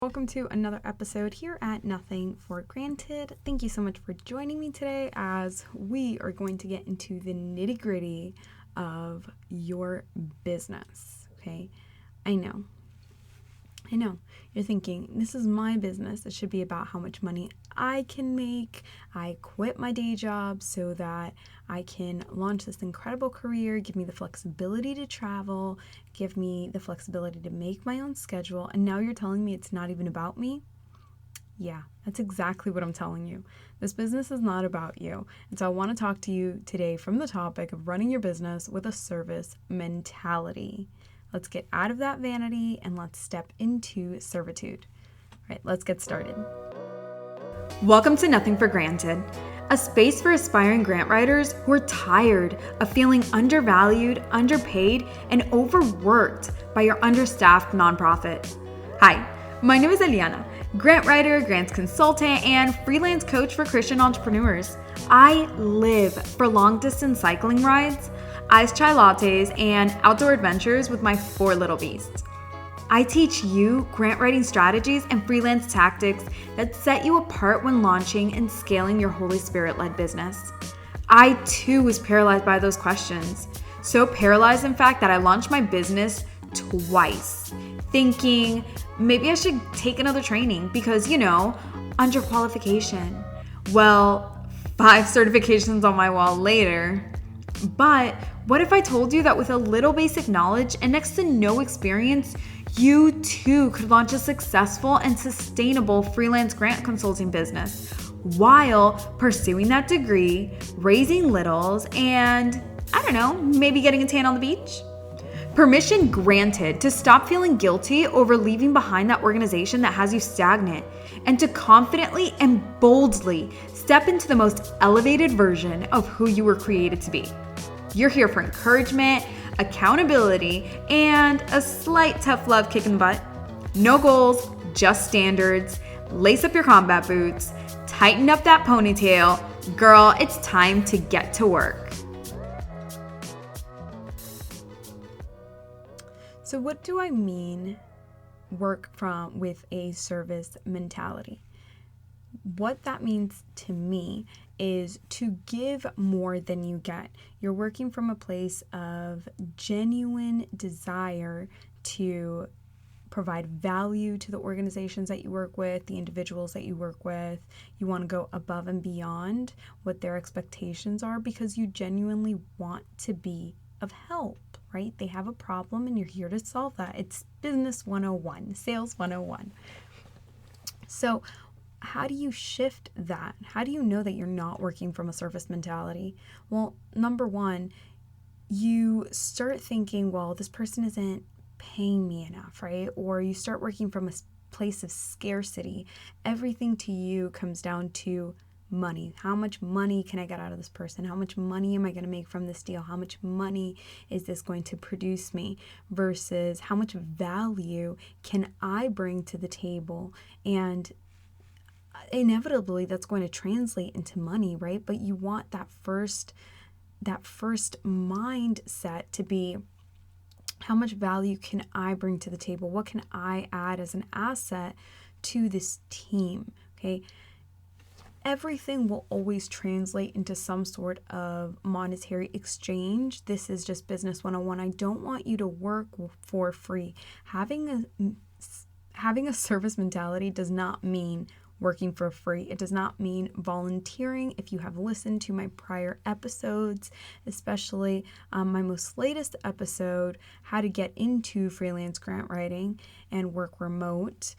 Welcome to another episode here at Nothing for Granted. Thank you so much for joining me today as we are going to get into the nitty-gritty of your business, okay? I know. You're thinking, this is my business. It should be about how much money I can make. I quit my day job so that I can launch this incredible career, give me the flexibility to travel, give me the flexibility to make my own schedule. And now you're telling me it's not even about me? Yeah, that's exactly what I'm telling you. This business is not about you. And so I want to talk to you today from the topic of running your business with a service mentality. Let's get out of that vanity and let's step into servitude. All right, let's get started. Welcome to Nothing for Granted, a space for aspiring grant writers who are tired of feeling undervalued, underpaid, and overworked by your understaffed nonprofit. Hi, my name is Eliana, grant writer, grants consultant, and freelance coach for Christian entrepreneurs. I live for long-distance cycling rides, iced chai lattes, and outdoor adventures with my 4 little beasts. I teach you grant writing strategies and freelance tactics that set you apart when launching and scaling your Holy Spirit-led business. I too was paralyzed by those questions. So paralyzed, in fact, that I launched my business twice, thinking maybe I should take another training because, underqualification. Well, 5 certifications on my wall later. But what if I told you that with a little basic knowledge and next to no experience, you too could launch a successful and sustainable freelance grant consulting business while pursuing that degree, raising littles, and maybe getting a tan on the beach? Permission granted to stop feeling guilty over leaving behind that organization that has you stagnant and to confidently and boldly step into the most elevated version of who you were created to be. You're here for encouragement, accountability, and a slight tough love kick in the butt. No goals, just standards. Lace up your combat boots, tighten up that ponytail. Girl, it's time to get to work. So what do I mean with a service mentality? What that means to me is to give more than you get. You're working from a place of genuine desire to provide value to the organizations that you work with, the individuals that you work with. You want to go above and beyond what their expectations are because you genuinely want to be of help, right? They have a problem and you're here to solve that. It's business 101, sales 101. So how do you shift that? How do you know that you're not working from a service mentality? Well, number one, you start thinking, well, this person isn't paying me enough, right? Or you start working from a place of scarcity. Everything to you comes down to money. How much money can I get out of this person? How much money am I going to make from this deal? How much money is this going to produce me? Versus how much value can I bring to the table? And inevitably that's going to translate into money, right? But you want that first mindset to be, how much value can I bring to the table? What can I add as an asset to this team? Okay. Everything will always translate into some sort of monetary exchange. This is just business 101. I don't want you to work for free. Having a service mentality does not mean working for free. It does not mean volunteering. If you have listened to my prior episodes, especially my most latest episode, how to get into freelance grant writing and work remote,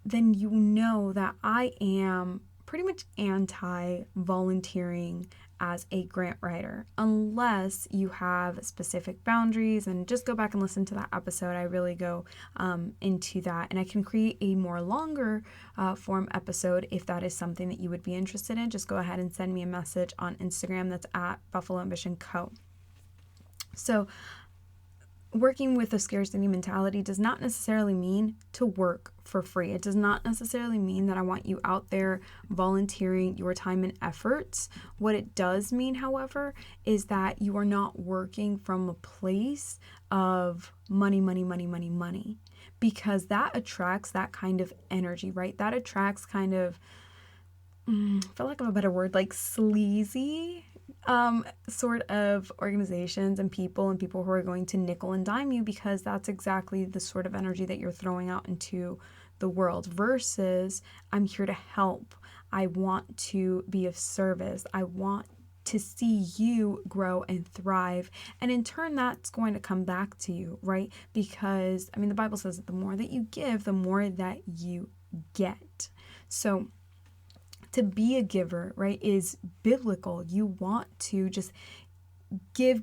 then you know that I am pretty much anti-volunteering as a grant writer, unless you have specific boundaries. And just go back and listen to that episode. I really go into that, and I can create a more longer form episode if that is something that you would be interested in. Just go ahead and send me a message on Instagram. That's at Buffalo Ambition Co. So working with a scarcity mentality does not necessarily mean to work for free. It does not necessarily mean that I want you out there volunteering your time and efforts. What it does mean, however, is that you are not working from a place of money, because that attracts that kind of energy, right? That attracts kind of, for lack of a better word, like sleazy sort of organizations and people who are going to nickel and dime you, because that's exactly the sort of energy that you're throwing out into the world, versus I'm here to help. I want to be of service. I want to see you grow and thrive. And in turn, that's going to come back to you, right? Because, I mean, the Bible says that the more that you give, the more that you get. So to be a giver, right, is biblical. You want to just give.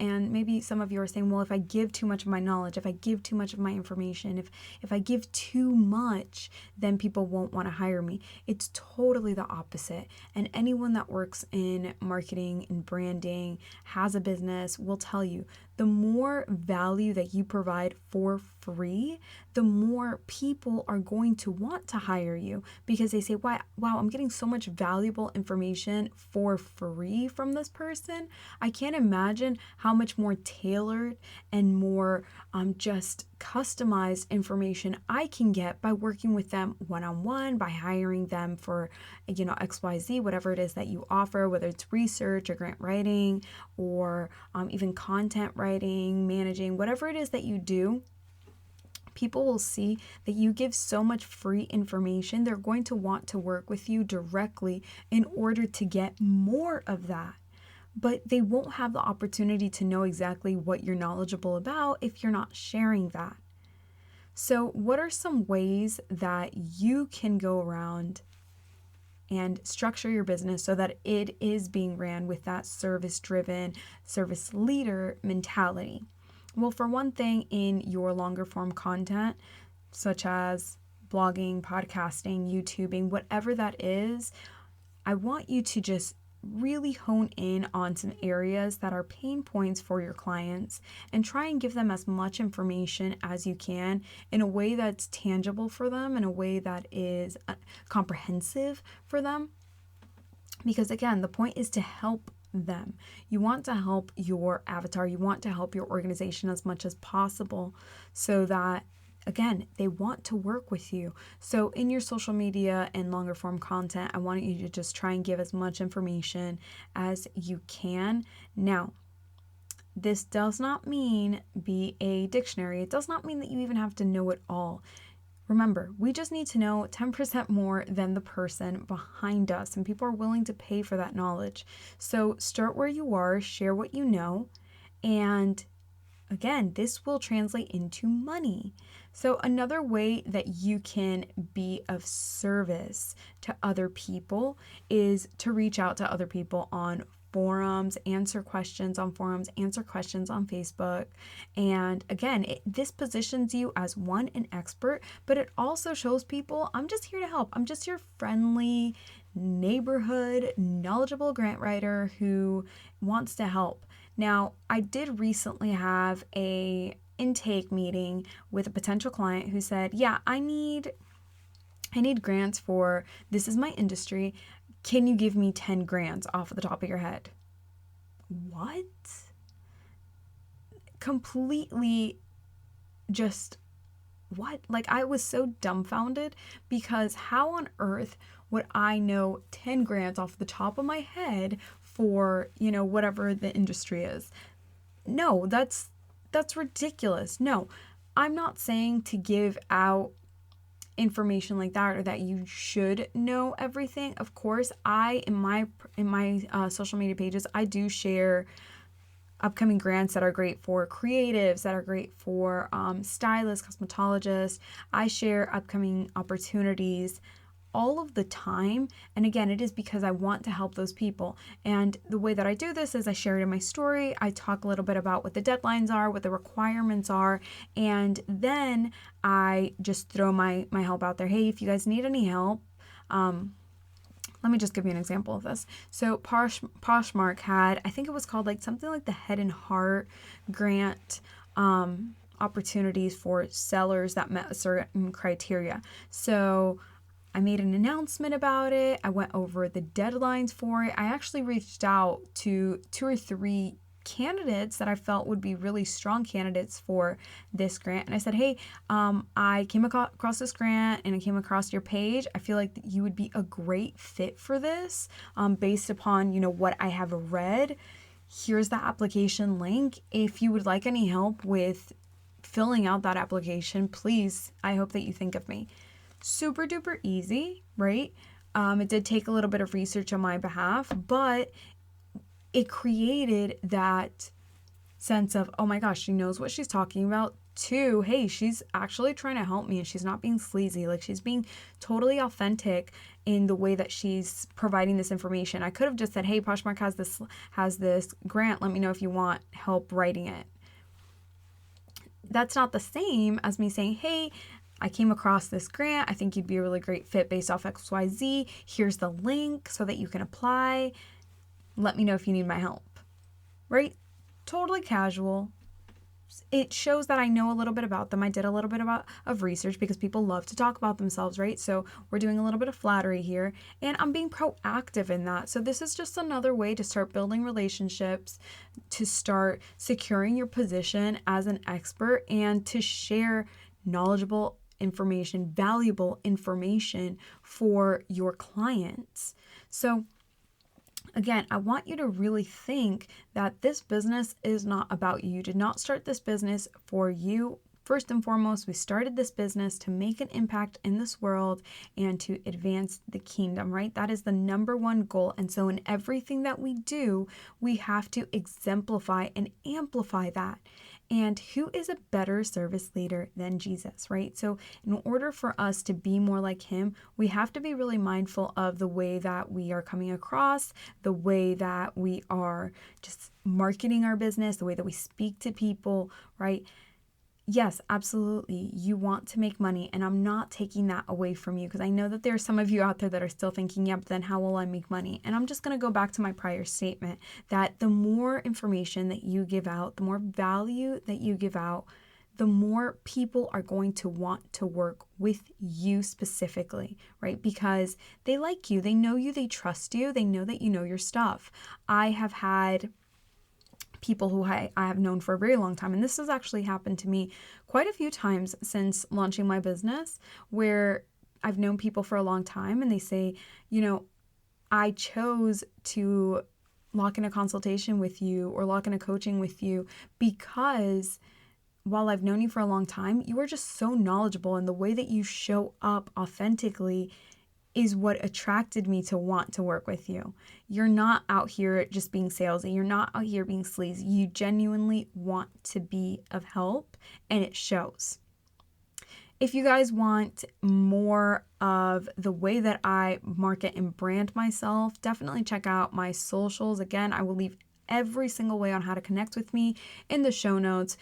And maybe some of you are saying, well, if I give too much of my knowledge, if I give too much of my information, if I give too much, then people won't want to hire me. It's totally the opposite. And anyone that works in marketing and branding, has a business, will tell you the more value that you provide for free, the more people are going to want to hire you, because they say, wow, I'm getting so much valuable information for free from this person. I can't imagine how much more tailored and more just customized information I can get by working with them one-on-one, by hiring them for, XYZ, whatever it is that you offer, whether it's research or grant writing or even content writing, managing, whatever it is that you do. People will see that you give so much free information, they're going to want to work with you directly in order to get more of that. But they won't have the opportunity to know exactly what you're knowledgeable about if you're not sharing that. So, what are some ways that you can go around and structure your business so that it is being ran with that service-driven, service leader mentality? Well, for one thing, in your longer form content, such as blogging, podcasting, YouTubing, whatever that is, I want you to just really hone in on some areas that are pain points for your clients and try and give them as much information as you can in a way that's tangible for them, in a way that is comprehensive for them. Because again, the point is to help them. You want to help your avatar, you want to help your organization as much as possible so that, again, they want to work with you. So in your social media and longer form content, I want you to just try and give as much information as you can. Now, this does not mean be a dictionary. It does not mean that you even have to know it all. Remember, we just need to know 10% more than the person behind us, and people are willing to pay for that knowledge. So start where you are, share what you know, and again, this will translate into money. So another way that you can be of service to other people is to reach out to other people on forums, answer questions on forums, answer questions on Facebook. And again, this positions you as one, an expert, but it also shows people, I'm just here to help. I'm just your friendly neighborhood, knowledgeable grant writer who wants to help. Now, I did recently have a intake meeting with a potential client who said, yeah, I need grants for, this is my industry. Can you give me 10 grants off of the top of your head? What? Completely just what? Like, I was so dumbfounded, because how on earth would I know 10 grants off the top of my head for, whatever the industry is? No, that's ridiculous. No, I'm not saying to give out information like that or that you should know everything. Of course, in my social media pages, I do share upcoming grants that are great for creatives, that are great for stylists, cosmetologists. I share upcoming opportunities all of the time. And again, it is because I want to help those people. And the way that I do this is I share it in my story. I talk a little bit about what the deadlines are, what the requirements are, and then I just throw my help out there. Hey, if you guys need any help, let me just give you an example of this. So Poshmark had, I think it was called like something like the Head and Heart grant opportunities for sellers that met a certain criteria. So I made an announcement about it. I went over the deadlines for it. I actually reached out to 2 or 3 candidates that I felt would be really strong candidates for this grant. And I said, hey, I came across this grant and I came across your page. I feel like you would be a great fit for this based upon, what I have read. Here's the application link. If you would like any help with filling out that application, please, I hope that you think of me. Super duper easy, right? It did take a little bit of research on my behalf, but it created that sense of, oh my gosh, she knows what she's talking about. Two, hey, she's actually trying to help me and she's not being sleazy. Like, she's being totally authentic in the way that she's providing this information. I could have just said, hey, Poshmark has this grant. Let me know if you want help writing it. That's not the same as me saying, hey, I came across this grant. I think you'd be a really great fit based off XYZ. Here's the link so that you can apply. Let me know if you need my help, right? Totally casual. It shows that I know a little bit about them. I did a little bit of research because people love to talk about themselves, right? So we're doing a little bit of flattery here, and I'm being proactive in that. So this is just another way to start building relationships, to start securing your position as an expert, and to share knowledgeable information, valuable information for your clients. So again, I want you to really think that this business is not about you. You did not start this business for you. First and foremost, we started this business to make an impact in this world and to advance the kingdom, right? That is the number one goal. And so in everything that we do, we have to exemplify and amplify that. And who is a better service leader than Jesus, right? So in order for us to be more like him, we have to be really mindful of the way that we are coming across, the way that we are just marketing our business, the way that we speak to people, right? Yes, absolutely. You want to make money, and I'm not taking that away from you because I know that there are some of you out there that are still thinking, yeah, but then how will I make money? And I'm just going to go back to my prior statement that the more information that you give out, the more value that you give out, the more people are going to want to work with you specifically, right? Because they like you, they know you, they trust you, they know that you know your stuff. I have had people who I have known for a very long time. And this has actually happened to me quite a few times since launching my business, where I've known people for a long time and they say, I chose to lock in a consultation with you or lock in a coaching with you because while I've known you for a long time, you are just so knowledgeable, and the way that you show up authentically is what attracted me to want to work with you. You're not out here just being salesy. You're not out here being sleazy. You genuinely want to be of help, and it shows. If you guys want more of the way that I market and brand myself, definitely check out my socials. Again, I will leave every single way on how to connect with me in the show notes.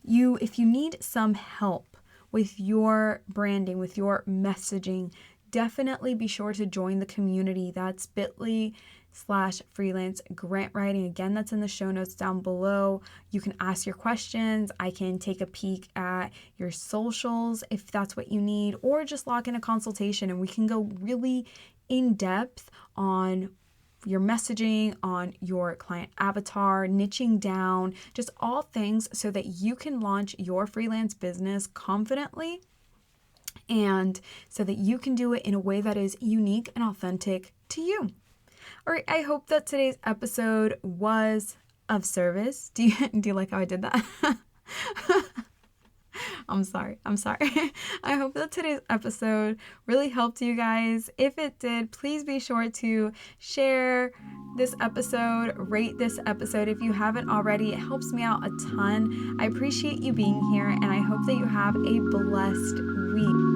If you need some help with your branding, with your messaging, definitely be sure to join the community. That's bit.ly/freelance grant writing. Again, that's in the show notes down below. You can ask your questions. I can take a peek at your socials if that's what you need, or just lock in a consultation and we can go really in depth on your messaging, on your client avatar, niching down, just all things so that you can launch your freelance business confidently, and so that you can do it in a way that is unique and authentic to you. All right, I hope that today's episode was of service. Do you like how I did that? I'm sorry. I hope that today's episode really helped you guys. If it did, please be sure to share this episode, rate this episode if you haven't already. It helps me out a ton. I appreciate you being here, and I hope that you have a blessed week.